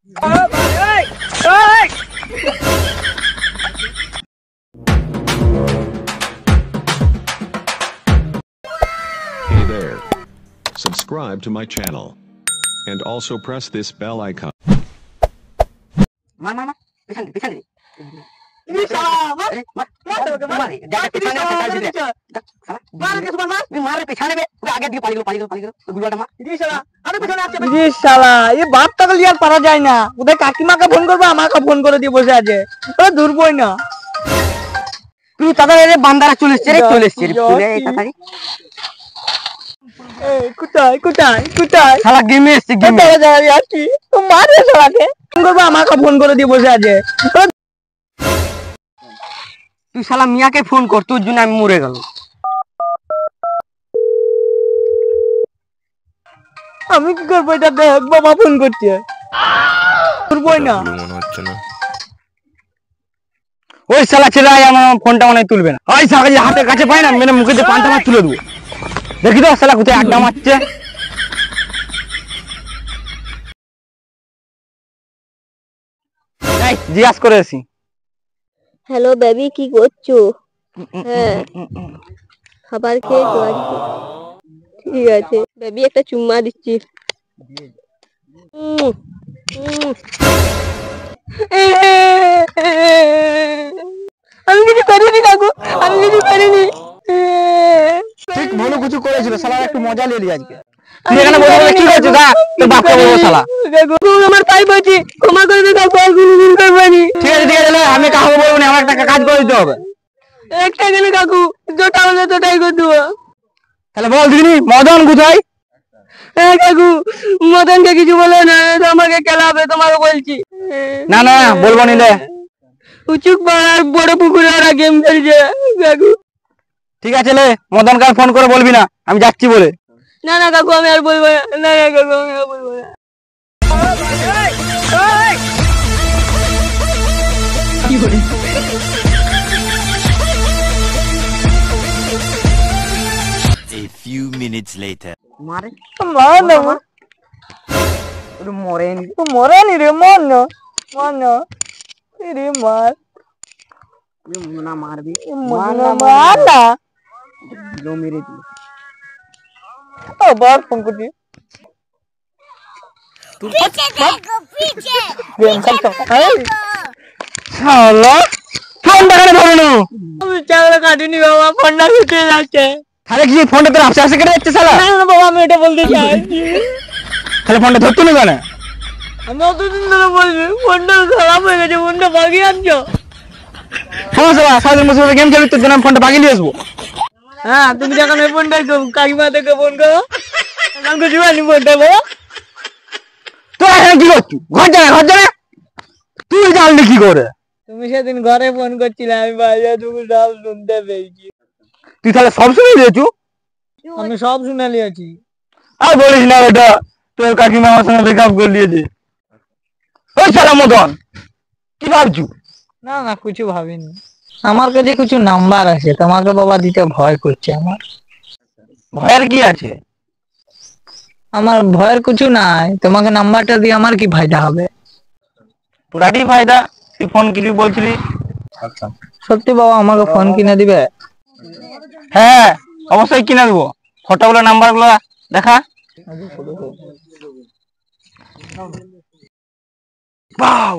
Hey there. Subscribe to my channel. And also press this bell icon. পারা যায় না ওদের কাকিমাকে ফোন করবো আমাকে ফোন করে দিয়ে বসে আছে ধরবই না তুই তাদের বান্দারা চলে এসছে কোথায় কোথায় কোথায় শালা গেমে এসছে গেমে আসছি মারে শালাকে ফোন করবো আমাকে ফোন করে দিয়ে বসে আছে তুই শালা মিয়াকে ফোন কর তোর জন্য আমি মরে গেল আমি কি করবো এটা দেখ বাবা ফোন করছে করবই না মনে হচ্ছে না ওই শালা ছেলে আমার ফোনটা মনে হয় তুলবে না ওই শালা যদি হাতের কাছে পাই না মেরে মুখে দিয়ে পান্তা মাছ তুলে দেবো দেখি তো শালা কোথায় আড্ডা মারছে জিজ্ঞাসা করে আসি হ্যালো বেবি কি করছো? হ্যাঁ খাবার খেয়েছো আজকে? ঠিক আছে বেবি একটা চুম্মা দিচ্ছি। আমি কিছু করিনি কাকু আমি কিছু করিনি ঠিক ভালো কিছু করেছিল শালা একটু মজা নিলি আজকে তুই এখানে বসে বসে কি করছিস দা তোর বাপকে বলবো শালা কাকু আমার পাই বলছি ক্ষমা করে দে কাকু আর কোনোদিন করবনি ঠিক আছে আমি কাউকে বলবো না আমার একটা কাজ করে দিতে হবে একটা গেলে কাকু যেটা হলে তোটাই করে দেবো তাহলে বল দিনি মদন কোথায় হ্যাঁ কাকু মদনকে কিছু বলে না আমাকে খেলাবে তোমাকে বলছি না না বলবো নি রে উচুক পাড়ার বড় পুকুরে ওরা গেম খেলছে কাকু ঠিক আছে লে মদন কার ফোন করে বলবি না আমি যাচ্ছি বলে না না কাকু আমি আর বলবো না না না কাকু আমি আর বলবো না A few minutes later. মারে মার না মরেনি মরেনি রে মর না রে মার না মারবি মার না লো মেরে দিল আবার ফোন করছি গেম খেলছো শালা ফোনটা কেন ধরলো আমি চাকরি কাটিনি বাবা ফোনটা কেটে যাচ্ছে তাহলে কি ফোনটা তোর আস্তে আস্তে কেটে যাচ্ছে শালা না না বাবা আমি এটা বলতে চাই তাহলে ফোনটা ধরতো না কেন আমি অতদিন ধরে বলছি ফোনটা খারাপ হয়ে গেছে ফোনটা বাগিয়ে আনছো হ্যাঁ শালা সারাদিন বসে বসে গেম খেলি তোর জন্য আমি ফোনটা বাগিয়ে নিয়ে আসবো হ্যাঁ তুমি যখন ওই ফোনটা কাকিমা থেকে ফোন করো তখন কিছু আনি ফোনটা বাবা তুই এখানে কি করছিস ঘর যাবে তুই জানলি কি করে তুমি সেদিন ঘরে ফোন করছিলে আমি বাইরে তুমি সব শুনতে পেয়েছি তুই তাহলে সব শুনে দিয়েছু আমি সব শুনে নিয়েছি আর বলিস না ওটা তোর কাকিমা আমার সঙ্গে ব্রেকআপ করে দিয়েছে ওই শালা মদন কি ভাবছু না না কিছু ভাবিনি আমার কাছে কিছু নাম্বার আছে তোমাকে বাবা দিতে ভয় করছে আমার ভয়ের কি আছে আমার ভয়ের কিছু নাই তোমাকে নাম্বারটা দিয়ে আমার কি ফায়দা হবে পুরাটি ফায়দা তুই ফোন কিনবি বলছিলি সত্যি বাবা আমাকে ফোন কিনে দিবে হ্যাঁ অবশ্যই কিনে দেবো ফটোগুলো নাম্বার গুলো দেখা বাউ